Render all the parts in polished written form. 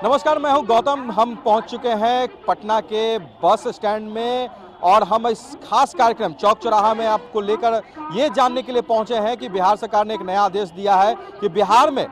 नमस्कार, मैं हूं गौतम। हम पहुंच चुके हैं पटना के बस स्टैंड में और हम इस खास कार्यक्रम चौक चौराहा में आपको लेकर ये जानने के लिए पहुंचे हैं कि बिहार सरकार ने एक नया आदेश दिया है कि बिहार में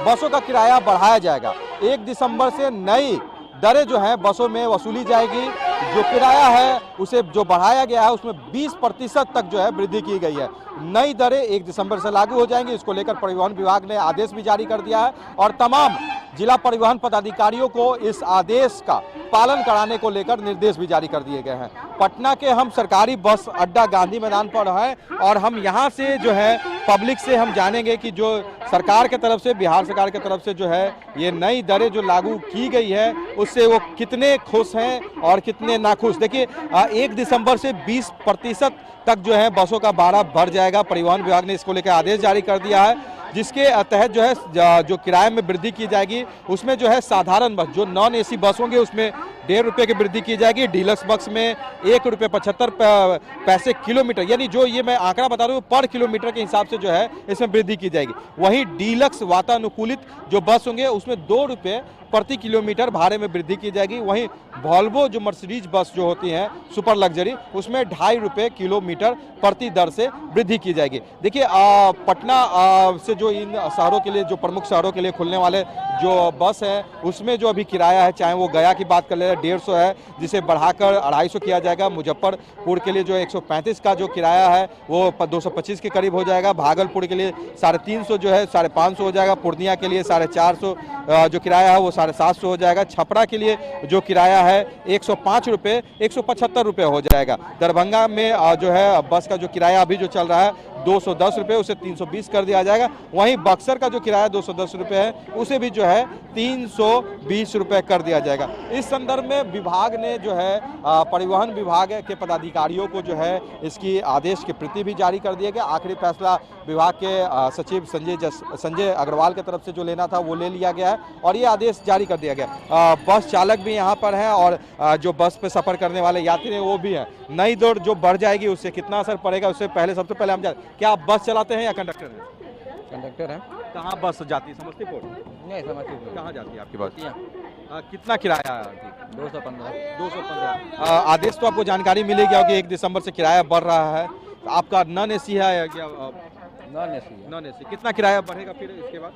बसों का किराया बढ़ाया जाएगा। 1 दिसंबर से नई दरें जो हैं बसों में वसूली जाएगी। जो किराया है उसे जो बढ़ाया गया है उसमें 20% तक जो है वृद्धि की गई है। नई दरें 1 दिसंबर से लागू हो जाएंगी। इसको लेकर परिवहन विभाग ने आदेश भी जारी कर दिया है और तमाम जिला परिवहन पदाधिकारियों को इस आदेश का पालन कराने को लेकर निर्देश भी जारी कर दिए गए हैं। पटना के हम सरकारी बस अड्डा गांधी मैदान पर हैं और हम यहां से जो है पब्लिक से हम जानेंगे कि जो सरकार की तरफ से, बिहार सरकार की तरफ से जो है ये नई दरें जो लागू की गई है उससे वो कितने खुश हैं और कितने नाखुश। देखिए 1 दिसंबर से 20% तक जो है बसों का भाड़ा बढ़ जाएगा। परिवहन विभाग ने इसको लेकर आदेश जारी कर दिया है जिसके तहत जो है जो किराए में वृद्धि की जाएगी उसमें जो है साधारण बस जो नॉन एसी बस होंगे उसमें 1.5 रुपये की वृद्धि की जाएगी। डीलक्स बस में 1 रुपये 75 पैसे किलोमीटर, यानी जो ये मैं आंकड़ा बता रहा हूँ पर किलोमीटर के हिसाब से जो है इसमें वृद्धि की जाएगी। वहीं डीलक्स वातानुकूलित जो बस होंगे उसमें 2 रुपये प्रति किलोमीटर भाड़े में वृद्धि की जाएगी। वहीं वॉल्वो जो मर्सिडीज बस जो होती हैं सुपर लग्जरी उसमें 2.5 रुपये किलोमीटर प्रति दर से वृद्धि की जाएगी। देखिए पटना से जो इन शहरों के लिए, जो प्रमुख शहरों के लिए खुलने वाले जो बस है उसमें जो अभी किराया है, चाहे वो गया की बात कर ले 150 है जिसे बढ़ाकर 250 किया जाएगा। मुजफ्फरपुर के लिए जो 135 का जो किराया है वो 225 के करीब हो जाएगा। भागलपुर के लिए 350 जो है 550 हो जाएगा। पूर्णिया के लिए 450 जो किराया है वो 750 हो जाएगा। छपरा के लिए जो किराया है 105 रुपये 175 रुपये हो जाएगा। दरभंगा में जो है बस का जो किराया अभी जो चल रहा है 210 रुपये उसे 320 कर दिया जाएगा। वहीं बक्सर का जो किराया 210 रुपये है उसे भी जो है 320 रुपये कर दिया जाएगा। इस संदर्भ में विभाग ने जो है परिवहन विभाग के पदाधिकारियों को जो है इसकी आदेश की प्रति भी जारी कर दिया गया। आखिरी फैसला विभाग के सचिव संजय अग्रवाल की तरफ से जो लेना था वो ले लिया गया है और ये आदेश जारी कर दिया गया। बस चालक भी यहाँ पर हैं और जो बस पे सफर करने वाले यात्री हैं वो भी हैं। नई दर जो बढ़ जाएगी उससे कितना असर पड़ेगा उससे पहले सबसे पहले हम क्या आप बस चलाते हैं या कंडक्टर हैं? कंडक्टर है। कहाँ बस जाती है? समस्तीपुर? नहीं, समस्तीपुर। कहाँ जाती है आपकी बस? कितना किराया है? 215। आदेश तो आपको जानकारी मिलेगी कि 1 दिसंबर से किराया बढ़ रहा है। आपका नॉन एसी है या क्या? Non AC. कितना किराया बढ़ेगा फिर इसके बाद?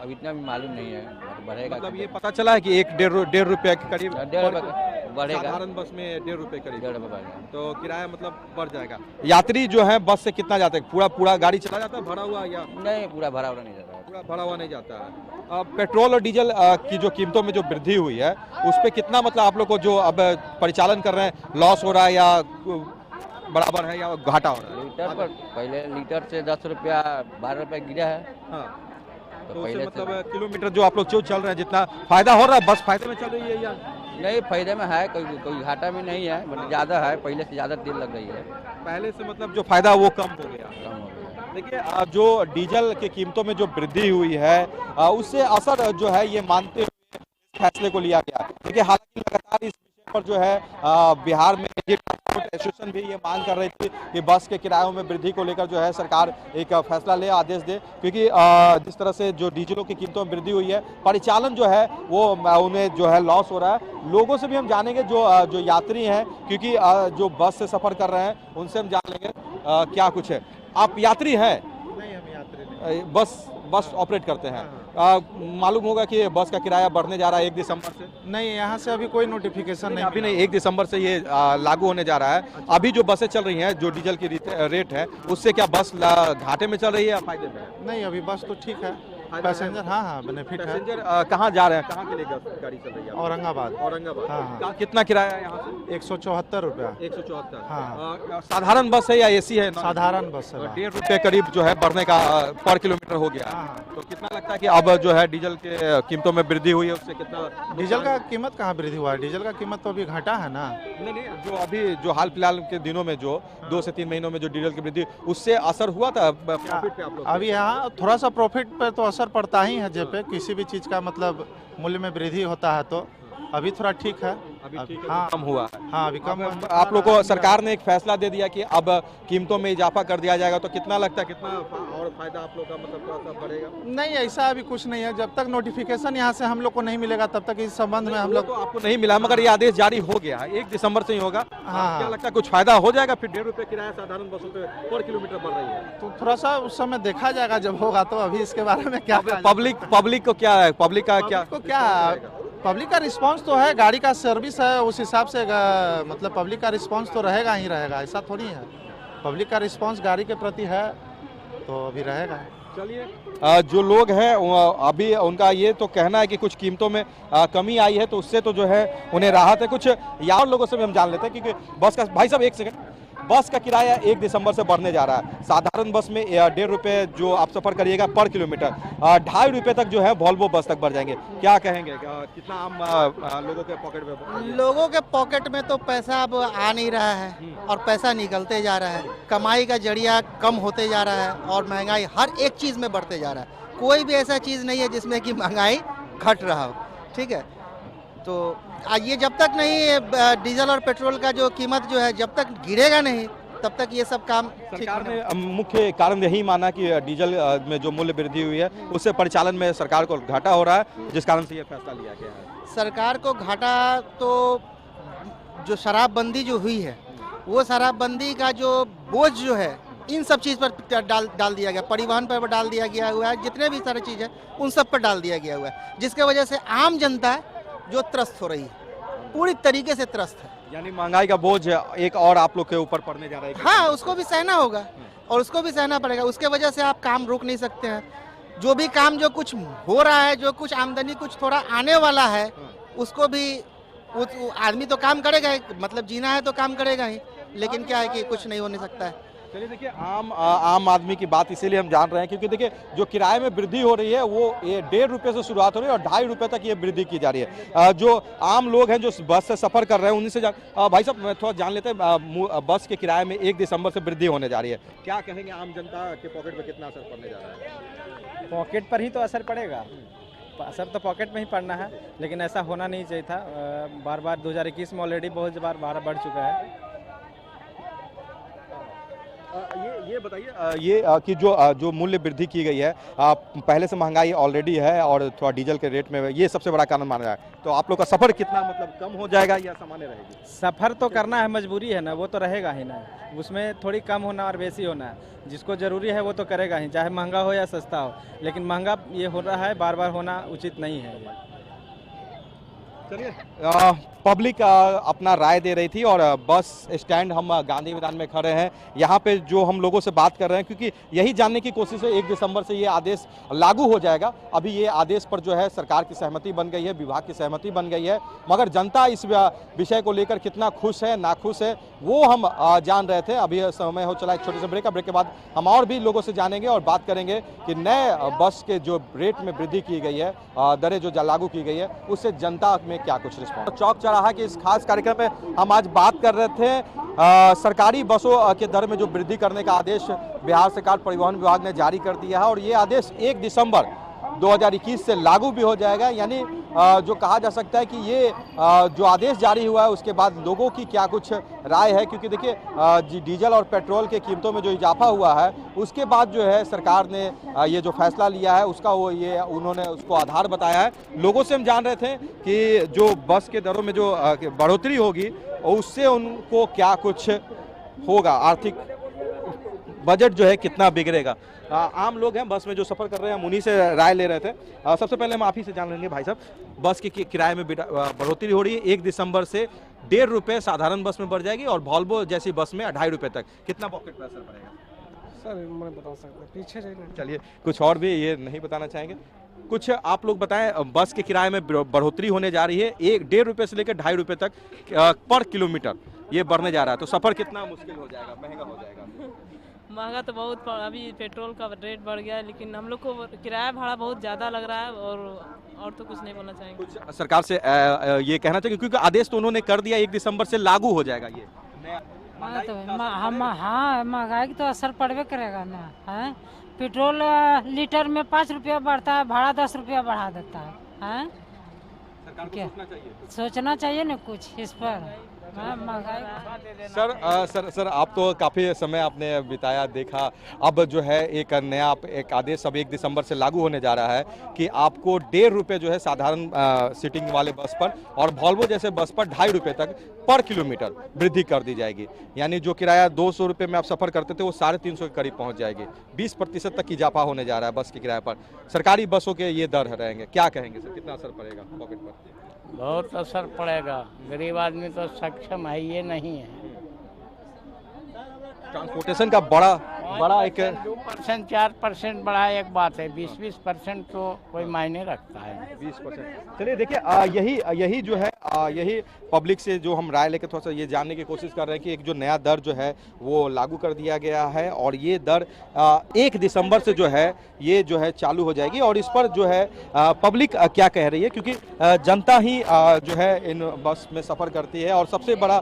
अब इतना भी मालूम नहीं है, बढ़ेगा। मतलब ये पता चला है कि 1.5 रुपये के करीब बढ़ेगा। साधारण बस में 1.5 रुपये करीब 1.5 रुपये बढ़ेगा। तो किराया मतलब बढ़ जाएगा। यात्री जो है बस से कितना जाते हैं? पूरा गाड़ी चला जाता है भरा हुआ या नहीं? पूरा भरा हुआ नहीं जाता है। पूरा भरा हुआ नहीं जाता है। पेट्रोल और डीजल की जो कीमतों में जो वृद्धि हुई है उस पर कितना मतलब आप लोग को जो अब परिचालन कर रहे हैं लॉस हो रहा है या बराबर है या घाटा हो रहा है? लीटर पर पहले लीटर से 10 रुपया 12 रुपया गिरा है। हाँ। तो पहले मतलब किलोमीटर जो आप लोग जो चल रहे हैं जितना फायदा हो रहा है, बस फायदे में चल रही है या नहीं? फायदे में है, कोई घाटा में नहीं है, मतलब ज़्यादा है, पहले से ज़्यादा तेल लग गई है। पहले से मतलब जो फायदा वो कम हो गया? कम हो गया। देखिए जो डीजल के कीमतों में जो वृद्धि हुई है उससे असर जो है ये मानते हुए फैसले को लिया गया। देखिए हालांकि लगातार इस विषय पर जो है बिहार में ट्रांसपोर्ट एसोसिएशन भी ये मांग कर रही थी कि बस के किरायों में वृद्धि को लेकर जो है सरकार एक फैसला ले, आदेश दे, क्योंकि जिस तरह से जो डीजलों की कीमतों में वृद्धि हुई है परिचालन जो है वो उन्हें जो है लॉस हो रहा है। लोगों से भी हम जानेंगे जो यात्री हैं, क्योंकि जो बस से सफर कर रहे हैं उनसे हम जान लेंगे क्या कुछ है। आप यात्री हैं? नहीं, हम यात्री नहीं। बस ऑपरेट करते हैं। मालूम होगा कि बस का किराया बढ़ने जा रहा है 1 दिसंबर से? नहीं, यहाँ से अभी कोई नोटिफिकेशन नहीं। अभी नहीं, 1 दिसंबर से ये लागू होने जा रहा है। अच्छा। अभी जो बसें चल रही हैं जो डीजल की रेट है उससे क्या बस घाटे में चल रही है या फायदे में? नहीं, अभी बस तो ठीक है। पैसेंजर हाँ बेनिफिट है। पैसेंजर कहाँ जा रहे हैं, कहाँ के लिए गाड़ी चल रही है? औरंगाबाद। हाँ। कितना किराया है यहाँ से? 174 रुपया। 174। हाँ। साधारण बस है या एसी है? साधारण बस है। 1.5 रुपये करीब जो है बढ़ने का पर किलोमीटर हो गया। हाँ। तो कितना लगता है कि अब जो है डीजल के कीमतों में वृद्धि हुई है उससे कितना? डीजल का कीमत कहाँ वृद्धि हुआ है? डीजल का कीमत तो अभी घटा है ना। नहीं, जो अभी जो हाल फिलहाल के दिनों में जो 2 से 3 महीनों में जो डीजल की वृद्धि उससे असर हुआ था प्रॉफिट पे आप लोग? अभी यहाँ थोड़ा सा प्रॉफिट पर तो असर पड़ता ही है। जब पे किसी भी चीज़ का मतलब मूल्य में वृद्धि होता है तो अभी थोड़ा ठीक है। अभी ठीक है, हाँ, कम हुआ है। हाँ अभी कम। आप लोगों को सरकार ने एक फैसला दे दिया कि अब कीमतों में इजाफा कर दिया जाएगा, तो कितना लगता है कितना और और फायदा आप लोग का मतलब थोड़ा सा बढ़ेगा? नहीं, ऐसा अभी कुछ नहीं है। जब तक नोटिफिकेशन यहाँ से हम लोग को नहीं मिलेगा तब तक इस संबंध में हम वो लोग तो आपको नहीं मिला, मगर ये आदेश जारी हो गया है, 1 दिसंबर से ही होगा। हाँ। क्या लगता है कुछ फायदा हो जाएगा? फिर 1.5 रुपये किराया साधारण बसों पे पर किलोमीटर बढ़ रही है। तो थोड़ा सा उस समय देखा जाएगा जब होगा, तो अभी इसके बारे में क्या कहा जाए। पब्लिक को क्या है, पब्लिक का क्या पब्लिक को क्या है? पब्लिक का रिस्पांस तो है, गाड़ी का सर्विस है, उस हिसाब से मतलब पब्लिक का रिस्पांस तो रहेगा ही रहेगा, ऐसा थोड़ी है। पब्लिक का रिस्पांस गाड़ी के प्रति है तो अभी रहेगा। चलिए, जो लोग हैं अभी उनका ये तो कहना है कि कुछ कीमतों में कमी आई है, तो उससे तो जो है उन्हें राहत है। कुछ यार लोगों से भी हम जान लेते हैं, क्योंकि बस का, भाई साहब एक सेकंड, बस का किराया 1 दिसंबर से बढ़ने जा रहा है। साधारण बस में 1.5 रुपये जो आप सफर करिएगा पर किलोमीटर, 2.5 रुपये तक जो है वॉल्वो बस तक बढ़ जाएंगे। क्या कहेंगे, कितना आम लोगों के पॉकेट में? लोगों के पॉकेट में तो पैसा अब आ नहीं रहा है और पैसा निकलते जा रहा है। कमाई का जरिया कम होते जा रहा है और महंगाई हर एक चीज़ में बढ़ते जा रहा है। कोई भी ऐसा चीज़ नहीं है जिसमें कि महंगाई घट रहा हो, ठीक है। तो ये जब तक नहीं डीजल और पेट्रोल का जो कीमत जो है जब तक गिरेगा नहीं तब तक ये सब काम ठीक सरकार नहीं ने मुख्य कारण यही माना कि डीजल में जो मूल्य वृद्धि हुई है उससे परिचालन में सरकार को घाटा हो रहा है, जिस कारण से ये फैसला लिया गया है। सरकार को घाटा तो जो शराबबंदी जो हुई है वो शराबबंदी का जो बोझ जो है इन सब चीज़ पर डाल दिया गया, परिवहन पर डाल दिया गया हुआ है, जितने भी सारे चीज़ है उन सब पर डाल दिया गया हुआ है, जिसके वजह से आम जनता जो त्रस्त हो रही है, पूरी तरीके से त्रस्त है। यानी महंगाई का बोझ एक और आप लोग के ऊपर पड़ने जा रहा है। हाँ, उसको भी सहना होगा और उसको भी सहना पड़ेगा। उसके वजह से आप काम रोक नहीं सकते हैं। जो भी काम जो कुछ हो रहा है, जो कुछ आमदनी कुछ थोड़ा आने वाला है, उसको भी आदमी तो काम करेगा ही, मतलब जीना है तो काम करेगा ही, लेकिन क्या है कि कुछ नहीं होने सकता है। चलिए, देखिए, आम आदमी की बात इसीलिए हम जान रहे हैं क्योंकि देखिए जो किराए में वृद्धि हो रही है वो ये 1.5 रुपये से शुरुआत हो रही है और 2.5 रुपये तक ये वृद्धि की जा रही है। जो आम लोग हैं जो बस से सफर कर रहे हैं उन्हीं से भाई साहब थोड़ा जान लेते हैं, बस के किराए में 1 दिसंबर से वृद्धि होने जा रही है, क्या कहेंगे आम जनता के पॉकेट में कितना असर पड़ने जा रहा है? पॉकेट पर ही तो असर पड़ेगा, असर तो पॉकेट में ही पड़ना है, लेकिन ऐसा होना नहीं चाहिए था। बार बार 2021 में ऑलरेडी बहुत बार भाड़ा बढ़ चुका है। ये बताइए, ये कि जो मूल्य वृद्धि की गई है, पहले से महंगाई ऑलरेडी है और थोड़ा डीजल के रेट में ये सबसे बड़ा कारण माना जाए, तो आप लोग का सफर कितना मतलब कम हो जाएगा या सामान्य रहेगी? सफ़र तो करना है, मजबूरी है ना, वो तो रहेगा ही ना, उसमें थोड़ी कम होना और बेसी होना है। जिसको ज़रूरी है वो तो करेगा ही, चाहे महंगा हो या सस्ता हो, लेकिन महंगा ये हो रहा है, बार बार होना उचित नहीं है। चलिए, पब्लिक अपना राय दे रही थी और बस स्टैंड हम गांधी मैदान में खड़े हैं। यहाँ पे जो हम लोगों से बात कर रहे हैं क्योंकि यही जानने की कोशिश है 1 दिसंबर से ये आदेश लागू हो जाएगा। अभी ये आदेश पर जो है सरकार की सहमति बन गई है, विभाग की सहमति बन गई है, मगर जनता इस विषय को लेकर कितना खुश है नाखुश है वो हम जान रहे थे। अभी समय हो चला एक छोटे से ब्रेक के बाद हम और भी लोगों से जानेंगे और बात करेंगे कि नए बस के जो रेट में वृद्धि की गई है, दरें जो लागू की गई है, उससे जनता में क्या कुछ रिस्पॉन्स। चौक चौराहा के इस खास कार्यक्रम में हम आज बात कर रहे थे सरकारी बसों के दर में जो वृद्धि करने का आदेश बिहार सरकार परिवहन विभाग ने जारी कर दिया है और ये आदेश 1 दिसंबर 2021 से लागू भी हो जाएगा। यानी जो कहा जा सकता है कि ये जो आदेश जारी हुआ है उसके बाद लोगों की क्या कुछ राय है, क्योंकि देखिए डीजल और पेट्रोल के कीमतों में जो इजाफा हुआ है उसके बाद जो है सरकार ने ये जो फैसला लिया है उसका ये उन्होंने उसको आधार बताया है। लोगों से हम जान रहे थे कि जो बस के दरों में जो बढ़ोतरी होगी उससे उनको क्या कुछ होगा, आर्थिक बजट जो है कितना बिगड़ेगा। आम लोग हैं बस में जो सफ़र कर रहे हैं हम उन्हीं से राय ले रहे थे। सबसे पहले हम आप ही से जान लेंगे भाई साहब, बस के किराए में बढ़ोतरी हो रही है, 1 दिसंबर से 1.5 रुपये साधारण बस में बढ़ जाएगी और वॉल्वो जैसी बस में 2.5 रुपये तक, कितना पॉकेट पर असर पड़ेगा? सर मैं बता सकता पीछे चलिए, कुछ और भी ये नहीं बताना चाहेंगे, कुछ आप लोग बताएं। बस के किराए में बढ़ोतरी होने जा रही है, 1.5 रुपये से लेकर 2.5 रुपये तक पर किलोमीटर ये बढ़ने जा रहा है, तो सफ़र कितना मुश्किल हो जाएगा, महंगा हो जाएगा? महंगा तो बहुत, अभी पेट्रोल का रेट बढ़ गया है, लेकिन हम लोग को किराया भाड़ा बहुत ज़्यादा लग रहा है और तो कुछ नहीं बोलना चाहेंगे। कुछ सरकार से ये कहना चाहिए क्योंकि आदेश तो उन्होंने कर दिया 1 दिसंबर से लागू हो जाएगा ये नया। हाँ, महंगाई तो असर पड़बे करेगा ना। है पेट्रोल लीटर में 5 रुपया बढ़ता है, भाड़ा 10 रुपया बढ़ा देता है। सरकार को क्या सोचना चाहिए, सोचना चाहिए ना कुछ इस पर। महंगाई सर आप तो काफ़ी समय आपने बिताया, देखा। अब जो है एक नया एक आदेश अब 1 दिसंबर से लागू होने जा रहा है कि आपको 1.5 रुपये जो है साधारण सीटिंग वाले बस पर और वॉल्वो जैसे बस पर 2.5 रुपये तक पर किलोमीटर वृद्धि कर दी जाएगी। यानी जो किराया 200 रुपये में आप सफ़र करते थे वो 350 के करीब पहुँच जाएगी। 20% तक इजाफा होने जा रहा है बस के किराए पर। सरकारी बसों के ये दर रहेंगे, क्या कहेंगे सर, कितना असर पड़ेगा पॉकेट पर? बहुत असर पड़ेगा। गरीब आदमी तो सक्षम है ये नहीं है। ट्रांसपोर्टेशन का बड़ा एक 2% 4% बढ़ा एक बात है, 20% तो कोई मायने रखता है। 20%। चलिए देखिए, यही जो है यही पब्लिक से जो हम राय लेकर थोड़ा सा ये जानने की कोशिश कर रहे हैं कि एक जो नया दर जो है वो लागू कर दिया गया है और ये दर 1 दिसंबर से जो है ये जो है चालू हो जाएगी। और इस पर जो है पब्लिक क्या कह रही है, क्योंकि जनता ही जो है इन बस में सफ़र करती है और सबसे बड़ा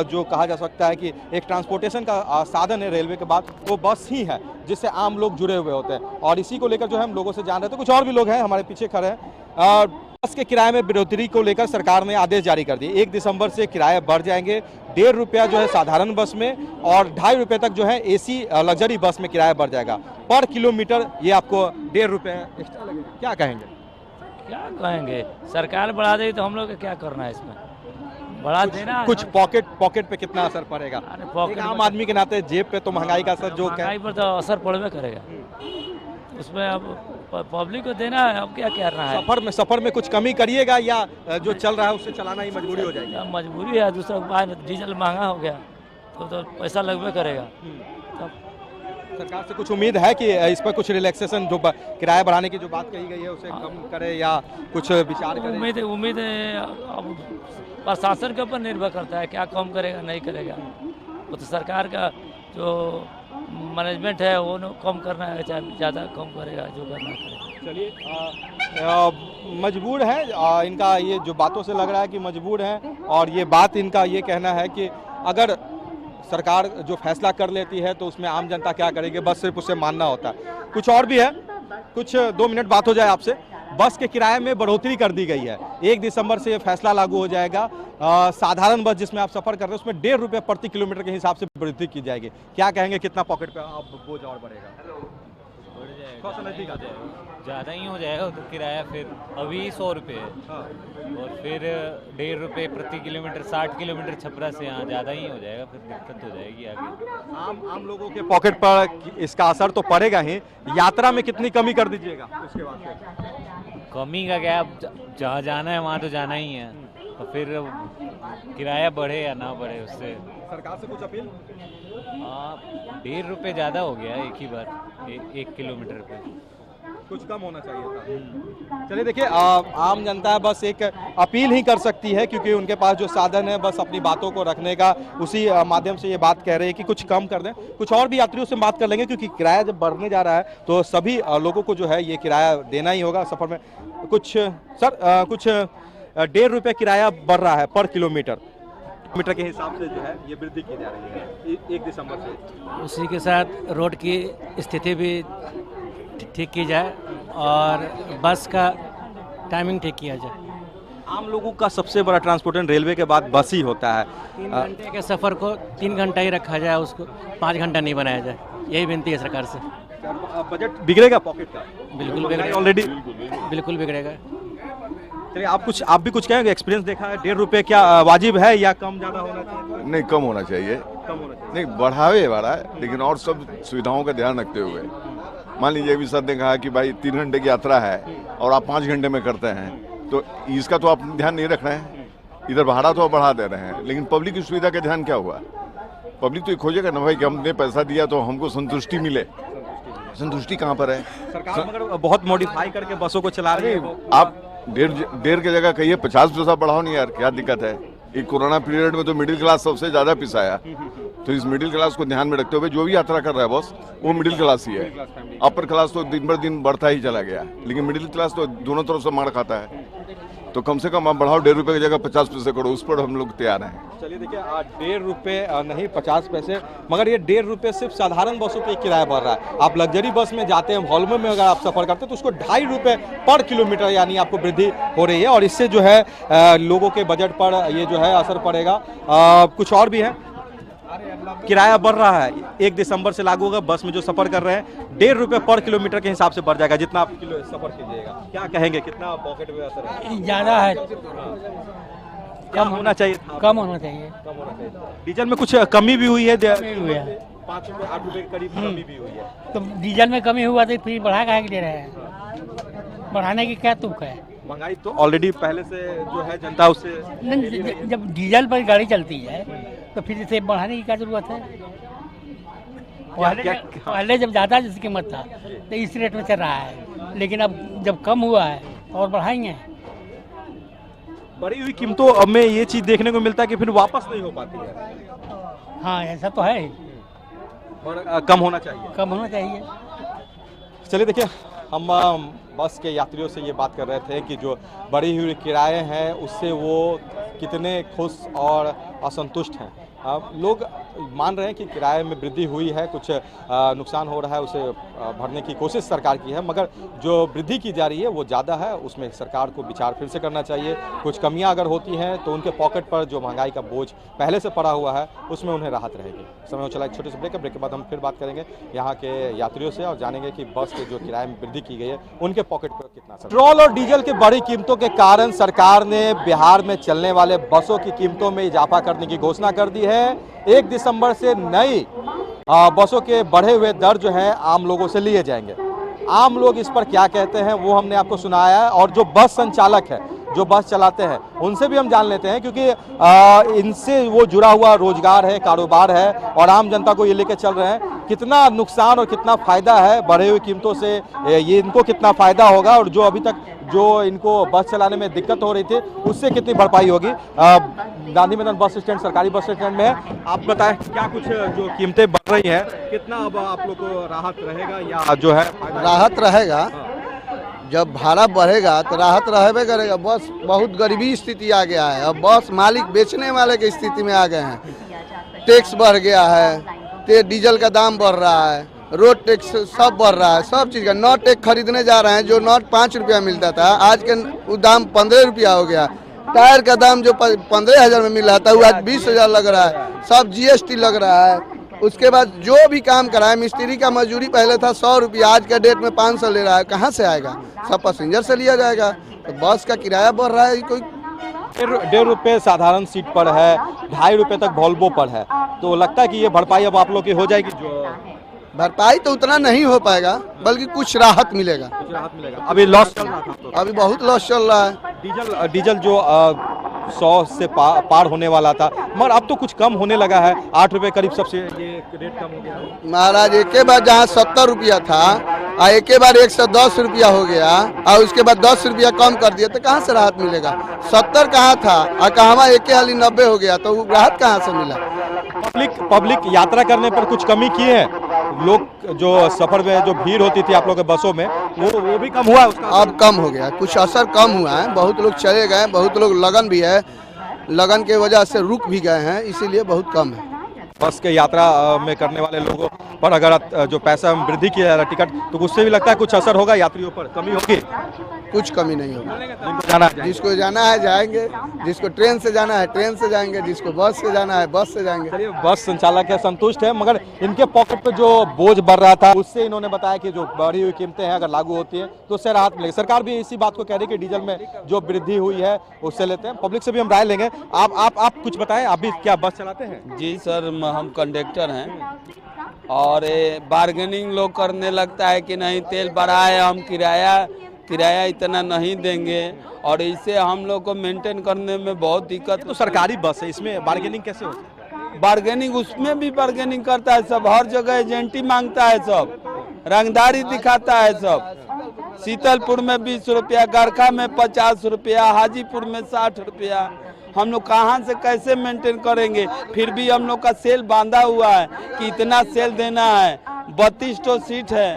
जो कहा जा सकता है कि एक ट्रांसपोर्टेशन का साधन है रेलवे के बाद वो बस ही है जिससे आम लोग जुड़े हुए होते हैं। और इसी को लेकर जो है हम लोगों से जान रहे थे। कुछ और भी लोग हैं हमारे पीछे खड़े हैं। बस के किराए में बढ़ोतरी को लेकर सरकार ने आदेश जारी कर दिए। 1 दिसंबर से किराए बढ़ जाएंगे। 1.5 रुपया जो है साधारण बस में और 2.5 रुपये तक जो है एसी लग्जरी बस में किराया बढ़ जाएगा। पर किलोमीटर ये आपको 1.5 रुपये एक्स्ट्रा लगेगा। क्या कहेंगे? क्या कहेंगे, सरकार बढ़ा देगी तो हम लोग को क्या करना है इसमें, बढ़ा देना। कुछ पॉकेट पे कितना असर पड़ेगा? एक आम आदमी के नाते जेब पे तो महंगाई का असर जो महंगाई पर तो असर पड़वे करेगा। उसमें अब पब्लिक को देना है, अब क्या करना है। सफर में कुछ कमी करिएगा या जो चल रहा है उससे चलाना ही मजबूरी हो जाएगी? मजबूरी है, दूसरा उपाय डीजल महंगा हो गया तो पैसा लगवे करेगा। तब सरकार से कुछ उम्मीद है कि इस पर कुछ रिलैक्सेशन जो किराया बढ़ाने की जो बात कही गई है उसे कम करे या कुछ विचार करे? उम्मीद है। अब प्रशासन के ऊपर निर्भर करता है क्या कम करेगा नहीं करेगा। वो तो सरकार का जो मैनेजमेंट है वो कम करना है, चाहे ज़्यादा कम करेगा, जो करना करेगा। चलिए, मजबूर है इनका, ये जो बातों से लग रहा है कि मजबूर है। और ये बात इनका ये कहना है कि अगर सरकार जो फैसला कर लेती है तो उसमें आम जनता क्या करेगी, बस सिर्फ उसे मानना होता है। कुछ और भी है, कुछ 2 मिनट बात हो जाए आपसे। बस के किराए में बढ़ोतरी कर दी गई है। 1 दिसंबर से ये फैसला लागू हो जाएगा। साधारण बस जिसमें आप सफ़र कर रहे हैं उसमें 1.5 रुपये प्रति किलोमीटर के हिसाब से बढ़ोतरी की जाएगी। क्या कहेंगे, कितना पॉकेट पे अब बोझ और बढ़ेगा? ज़्यादा ही हो जाएगा तो किराया। फिर अभी 100 रुपये है और फिर 1.5 रुपये प्रति किलोमीटर, 60 किलोमीटर छपरा से यहाँ ज़्यादा ही हो जाएगा। फिर दिक्कत हो जाएगी आगे। आम लोगों के पॉकेट पर इसका असर तो पड़ेगा ही। यात्रा में कितनी कमी कर दीजिएगा उसके बाद? कमी का क्या, जहाँ जाना है वहाँ तो जाना ही है। और फिर किराया बढ़े या ना बढ़े उससे सरकार से कुछ अपील? 1.5 रुपये ज़्यादा हो गया एक ही बार, 1 किलोमीटर पे। कुछ कम होना चाहिए था। चलिए देखिए, आम जनता बस एक अपील ही कर सकती है क्योंकि उनके पास जो साधन है बस अपनी बातों को रखने का, उसी माध्यम से ये बात कह रहे हैं कि कुछ कम कर दें। कुछ और भी यात्रियों से बात कर लेंगे क्योंकि किराया जब बढ़ने जा रहा है तो सभी लोगों को जो है ये किराया देना ही होगा सफ़र में। कुछ 1.5 रुपये किराया बढ़ रहा है पर किलोमीटर के हिसाब से जो है ये वृद्धि की जा रही है 1 दिसंबर से। उसी के साथ रोड की स्थिति भी ठीक की जाए और बस का टाइमिंग ठीक किया जाए। आम लोगों का सबसे बड़ा ट्रांसपोर्टेशन रेलवे के बाद बस ही होता है। 3 घंटे के सफ़र को 3 घंटा ही रखा जाए, उसको 5 घंटा नहीं बनाया जाए, यही विनती है सरकार से। बजट बिगड़ेगा पॉकेट का? बिल्कुल बिगड़ेगा, ऑलरेडी बिल्कुल बिगड़ेगा। चलिए, आप भी कुछ कहेंगे, एक्सपीरियंस देखा है। 1.5 रुपये क्या वाजिब है या कम ज़्यादा होना चाहिए? नहीं, कम होना चाहिए। नहीं, बढ़ावे वाला है लेकिन और सब सुविधाओं का ध्यान रखते हुए। मान लीजिए अभी सर ने कहा कि भाई 3 घंटे की यात्रा है और आप 5 घंटे में करते हैं तो इसका तो आप ध्यान नहीं रख रहे हैं। इधर भाड़ा तो आप बढ़ा दे रहे हैं लेकिन पब्लिक की सुविधा का ध्यान क्या हुआ? पब्लिक तो ये खोजेगा ना भाई कि हमने पैसा दिया तो हमको संतुष्टि मिले। संतुष्टि कहाँ पर है? सरकार मगर बहुत मॉडिफाई करके बसों को चला रही है। आप 1.5 की जगह कहिए 50 पैसा बढ़ाओ नहीं यार, क्या दिक्कत है? एक कोरोना पीरियड में तो मिडिल क्लास सबसे ज़्यादा पिसाया, तो इस मिडिल क्लास को ध्यान में रखते हुए जो भी यात्रा कर रहा है बॉस वो मिडिल क्लास ही है। अपर क्लास तो दिन ब दिन बढ़ता ही चला गया लेकिन मिडिल क्लास तो दोनों तरफ से मार खाता है। तो कम से कम आप बढ़ाओ, 1.5 रुपये की जगह 50 पैसे करो, उस पर हम लोग तैयार हैं। चलिए देखिए, 1.5 रुपये नहीं 50 पैसे, मगर ये 1.5 रुपये सिर्फ साधारण बसों पे किराया बढ़ रहा है। आप लग्जरी बस में जाते हैं, वॉल्वो में अगर आप सफर करते हैं तो उसको 2.5 रुपये पर किलोमीटर यानी आपको वृद्धि हो रही है, और इससे जो है लोगों के बजट पर ये जो है असर पड़ेगा। कुछ और भी है, किराया बढ़ रहा है, 1 दिसंबर से लागू होगा। बस में जो सफर कर रहे हैं 1.5 रुपये पर किलोमीटर के हिसाब से बढ़ जाएगा, जितना आप सफर कीजिएगा। क्या कहेंगे, कितना पॉकेट में असर है? ज़्यादा है, कम होना चाहिए, कम होना चाहिए। कम होना चाहिए। डीजल में कुछ कमी भी हुई है, 5 रुपये 8 रुपये के करीब कमी भी हुई है। तो डीजल में कमी हुआ तो फिर बढ़ा काहे के दे रहे हैं? बढ़ाने की क्या तुक है? महंगाई तो ऑलरेडी पहले से जो है जनता उससे, जब डीजल पर गाड़ी चलती है तो फिर इसे बढ़ाने की क्या जरूरत है? पहले जब ज़्यादा जैसी कीमत था तो इस रेट में चल रहा है, लेकिन अब जब कम हुआ है तो और बढ़ाएंगे। बढ़ी हुई कीमतों में ये चीज़ देखने को मिलता है कि फिर वापस नहीं हो पाती है। हाँ, ऐसा तो है, और कम होना चाहिए, कम होना चाहिए। चलिए देखिए, हम बस के यात्रियों से ये बात कर रहे थे कि जो बढ़ी हुई किराए हैं उससे वो कितने खुश और असंतुष्ट हैं। लोग मान रहे हैं कि किराए में वृद्धि हुई है, कुछ नुकसान हो रहा है, उसे भरने की कोशिश सरकार की है, मगर जो वृद्धि की जा रही है वो ज़्यादा है, उसमें सरकार को विचार फिर से करना चाहिए। कुछ कमियां अगर होती हैं तो उनके पॉकेट पर जो महंगाई का बोझ पहले से पड़ा हुआ है उसमें उन्हें राहत रहेगी। समय हो चला एक छोटे से ब्रेक है, ब्रेक के बाद हम फिर बात करेंगे यहाँ के यात्रियों से और जानेंगे कि बस के जो किराए में वृद्धि की गई है उनके पॉकेट पर कितना असर। पेट्रोल और डीजल की बढ़ी कीमतों के कारण सरकार ने बिहार में चलने वाले बसों की कीमतों में इजाफा करने की घोषणा कर दी है। 1 दिसंबर से नई बसों के बढ़े हुए दर जो है आम लोगों से लिए जाएंगे। आम लोग इस पर क्या कहते हैं वो हमने आपको सुनाया है, और जो बस संचालक है, जो बस चलाते हैं, उनसे भी हम जान लेते हैं, क्योंकि इनसे वो जुड़ा हुआ रोजगार है, कारोबार है, और आम जनता को ये लेके चल रहे हैं। कितना नुकसान और कितना फ़ायदा है बढ़े हुई कीमतों से, ये इनको कितना फ़ायदा होगा, और जो अभी तक जो इनको बस चलाने में दिक्कत हो रही थी उससे कितनी भरपाई होगी। गांधी मैदान बस स्टैंड, सरकारी बस स्टैंड में है। आप बताएं, क्या कुछ जो कीमतें बढ़ रही हैं, कितना अब आप लोग को राहत रहेगा या जो है? राहत रहेगा, जब भाड़ा बढ़ेगा तो राहत रहेबे करेगा। बस बहुत गरीबी स्थिति आ गया है, अब बस मालिक बेचने वाले की स्थिति में आ गए हैं। टैक्स बढ़ गया है, डीजल का दाम बढ़ रहा है, रोड टैक्स सब बढ़ रहा है, सब चीज़ का। नॉट टैक्स खरीदने जा रहे हैं, जो नॉट 5 रुपया मिलता था आज के वो दाम 15 रुपया हो गया। टायर का दाम जो 15,000 में मिल रहा था वो आज 20,000 लग रहा है। सब GST लग रहा है। उसके बाद जो भी काम कराए, मिस्त्री का मजदूरी पहले था 100 रुपया, आज के डेट में 500 ले रहा है। कहाँ से आएगा? सब पैसेंजर से लिया जाएगा। तो बस का किराया बढ़ रहा है। कोई 1.5 रुपये साधारण सीट पर है, 2.5 रुपये तक वॉल्वो पर है, तो लगता है कि ये भरपाई अब आप लोग की हो जाएगी? जो भरपाई तो उतना नहीं हो पाएगा, बल्कि कुछ राहत मिलेगा। कुछ राहत मिलेगा। अभी लॉस चल रहा था, अभी बहुत लॉस चल रहा है। डीजल जो 100 से पार होने वाला था, मगर अब तो कुछ कम होने लगा है। 8 रुपये करीब सबसे ये रेट कम हो गया महाराज। एक बार जहाँ 70 रुपया था और एक बार 110 रुपया हो गया, और उसके बाद 10 रुपया कम कर दिया, तो कहाँ से राहत मिलेगा? 70 कहाँ था और कहाँ एक हाली 90 हो गया, तो राहत कहाँ से मिला? पब्लिक यात्रा करने पर कुछ कमी की है? लोग जो सफर में जो भीड़ होती थी आप लोगों के बसों में, वो भी कम हुआ है उसका? अब कम हो गया, कुछ असर कम हुआ है। बहुत लोग चले गए, बहुत लोग लगन भी है, लगन के वजह से रुक भी गए हैं, इसीलिए बहुत कम है। बस के यात्रा में करने वाले लोगों पर अगर जो पैसा में वृद्धि किया जा रहा टिकट, तो उससे भी लगता है कुछ असर होगा, यात्रियों पर कमी होगी? कुछ कमी नहीं होगी। जिसको जाना है जाएंगे, जिसको ट्रेन से जाना है ट्रेन से जाएंगे, जिसको बस से जाना है बस से जाएंगे। चलिए, बस संचालक है संतुष्ट है, मगर इनके पॉकेट पे जो बोझ बढ़ रहा था उससे इन्होंने बताया कि जो बढ़ी हुई कीमतें हैं अगर लागू होती है तो उससे राहत मिलेगी। सरकार भी इसी बात को कह रही है कि डीजल में जो वृद्धि हुई है उससे लेते हैं। पब्लिक से भी हम राय लेंगे। आप कुछ बताएं, आप भी क्या बस चलाते हैं? जी सर, हम कंडक्टर हैं, और बार्गेनिंग लोग करने लगता है कि नहीं तेल बढ़ा है, हम किराया इतना नहीं देंगे, और इसे हम लोग को मेंटेन करने में बहुत दिक्कत। तो सरकारी बस है, इसमें बार्गेनिंग कैसे होती है? बार्गेनिंग उसमें भी बार्गेनिंग करता है सब, हर जगह एजेंटी मांगता है सब, रंगदारी दिखाता है सब। शीतलपुर में 20 रुपया, गरखा में 50 रुपया, हाजीपुर में 60 रुपया। हम लोग कहाँ से कैसे मेंटेन करेंगे? फिर भी हम लोग का सेल बांधा हुआ है कि इतना सेल देना है। 32 सीट है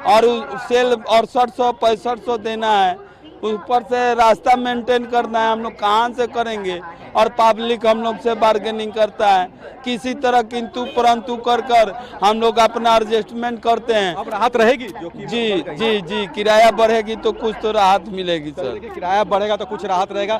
और सेल 6800 6500 देना है, ऊपर से रास्ता मेंटेन करना है, हम लोग कहाँ से करेंगे। और पब्लिक हम लोग से बार्गेनिंग करता है, किसी तरह किंतु परंतु कर कर हम लोग अपना एडजस्टमेंट करते हैं। अब राहत रहेगी जो कि जी जी जी, किराया बढ़ेगी तो कुछ तो राहत मिलेगी सर। किराया बढ़ेगा तो कुछ राहत रहेगा।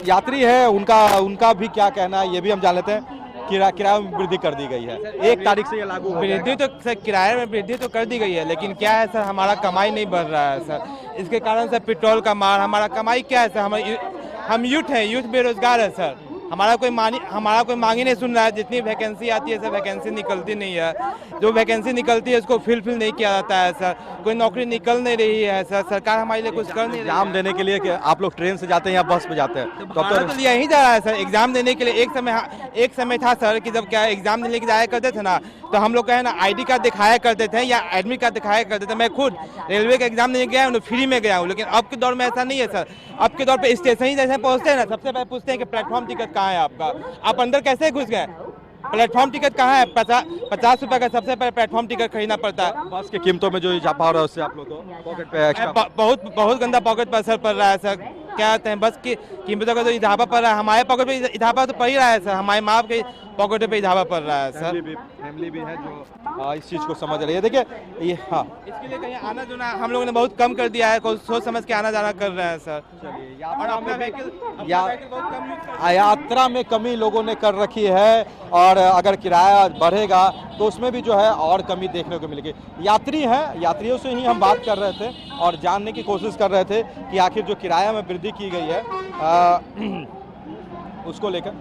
यात्री है उनका भी क्या कहना है ये भी हम जान लेते हैं। किराया में वृद्धि कर दी गई है, 1 तारीख से ये लागू हो जाएगा। वृद्धि तो सर किराए में वृद्धि तो कर दी गई है, लेकिन क्या है सर, हमारा कमाई नहीं बढ़ रहा है सर। इसके कारण सर पेट्रोल का मार, हमारा कमाई क्या है सर, हम यूथ हैं, यूथ बेरोजगार है सर। हमारा कोई मांग ही नहीं सुन रहा है। जितनी वैकेंसी आती है सर, वैकेंसी निकलती नहीं है। जो वैकेंसी निकलती है उसको फिल नहीं किया जाता है सर। कोई नौकरी निकल नहीं रही है सर, सरकार हमारे लिए कुछ कर नहीं रही है। एग्जाम देने के लिए कि आप लोग ट्रेन से जाते हैं या बस पे जाते हैं? तो लिया ही जा रहा है सर एग्जाम देने के लिए। एक समय था सर कि जब क्या एग्जाम देने के जाया करते थे ना, तो हम लोग ना ID कार्ड दिखाया करते थे या एडमिट कार्ड दिखाया करते थे। मैं खुद रेलवे का एग्जाम देने गया हूँ, फ्री में गया हूँ। लेकिन अब के दौर में ऐसा नहीं है सर। अब के दौर पे स्टेशन ही जैसे पहुँचते हैं ना, सबसे पहले पूछते हैं कि प्लेटफॉर्म टिकट कहाँ है आपका, आप अंदर कैसे घुस गए, प्लेटफॉर्म टिकट कहाँ है। 50 रुपए का सबसे पहले प्लेटफॉर्म टिकट खरीदना पड़ता है। बस की कीमतों में जो इजाफा हो रहा है उससे आप लोग को पॉकेट पे एक्स्ट्रा बहुत गंदा पॉकेट पर असर पड़ रहा है सर। क्या कहते हैं, बस की कीमतों का तो इजाफा पड़ रहा है, हमारे पॉकेट पे इजाफा तो पड़ ही रहा है सर, हमारे माँ बाप के पॉकेट पे इजाफा पड़ रहा है सर। फैमिली भी है जो इस चीज को समझ रही है। देखिए ये हाँ, इसके लिए कहीं आना जाना हम लोगों ने बहुत कम कर दिया है, कुछ सोच समझ के आना जाना कर रहे हैं सर। और अपना व्हीकल यात्रा में कमी लोगों ने कर रखी है, और अगर किराया बढ़ेगा तो उसमें भी जो है और कमी देखने को मिलेगी। यात्री हैं, यात्रियों से ही हम बात कर रहे थे और जानने की कोशिश कर रहे थे कि आखिर जो किराया में वृद्धि की गई है उसको लेकर।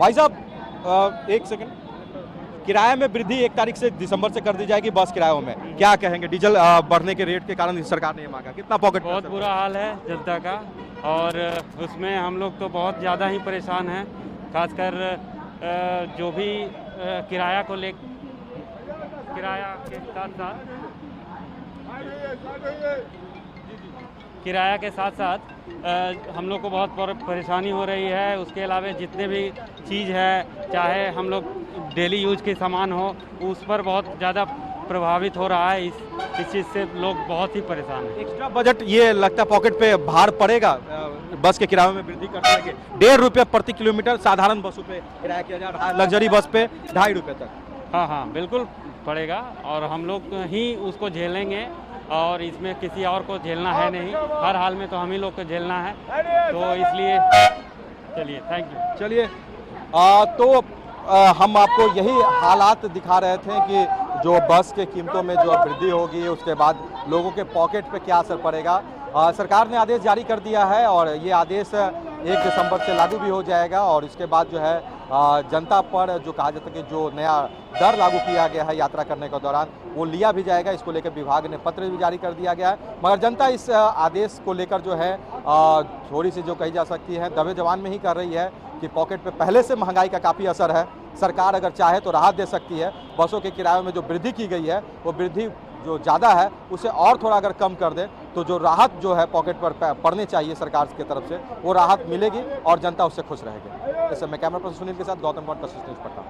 भाई साहब एक सेकंड, किराया में वृद्धि 1 तारीख से दिसंबर से कर दी जाएगी बस किरायों में, क्या कहेंगे? डीजल बढ़ने के रेट के कारण सरकार ने ये मांगा, कितना पॉकेट? बहुत बुरा हाल है जनता का, और उसमें हम लोग तो बहुत ज़्यादा ही परेशान हैं। खासकर जो भी किराया को ले, किराया के साथ साथ हम लोग को बहुत परेशानी हो रही है। उसके अलावा जितने भी चीज़ है, चाहे हम लोग डेली यूज के सामान हो, उस पर बहुत ज़्यादा प्रभावित हो रहा है। इस चीज़ से लोग बहुत ही परेशान हैं। एक्स्ट्रा बजट ये लगता है पॉकेट पे भार पड़ेगा बस के किराए में वृद्धि करने के। 1.5 रुपये प्रति किलोमीटर साधारण बसों पे किराया किया जा रहा है, लग्जरी बस पे 2.5 रुपये तक। हाँ, बिल्कुल पड़ेगा, और हम लोग ही उसको झेलेंगे, और इसमें किसी और को झेलना है नहीं। हर हाल में तो हम ही लोग को झेलना है, तो इसलिए चलिए, थैंक यू। चलिए तो हम आपको यही हालात दिखा रहे थे कि जो बस के कीमतों में जो वृद्धि होगी उसके बाद लोगों के पॉकेट पे क्या असर पड़ेगा। सरकार ने आदेश जारी कर दिया है और ये आदेश 1 दिसंबर से लागू भी हो जाएगा, और इसके बाद जो है जनता पर जो कहा जाता है कि जो नया दर लागू किया गया है यात्रा करने के दौरान वो लिया भी जाएगा। इसको लेकर विभाग ने पत्र भी जारी कर दिया गया है, मगर जनता इस आदेश को लेकर जो है थोड़ी सी जो कही जा सकती है दबे जवान में ही कर रही है कि पॉकेट पे पहले से महंगाई का काफ़ी असर है। सरकार अगर चाहे तो राहत दे सकती है। बसों के किरायों में जो वृद्धि की गई है वो वृद्धि जो ज़्यादा है उसे और थोड़ा अगर कम कर दे तो जो राहत जो है पॉकेट पर पड़नी चाहिए सरकार की तरफ से वो राहत मिलेगी और जनता उससे खुश रहेगी। इस समय कैमरा पर्सन सुनील के साथ गौतम गौड़, कशिश न्यूज़ पटना।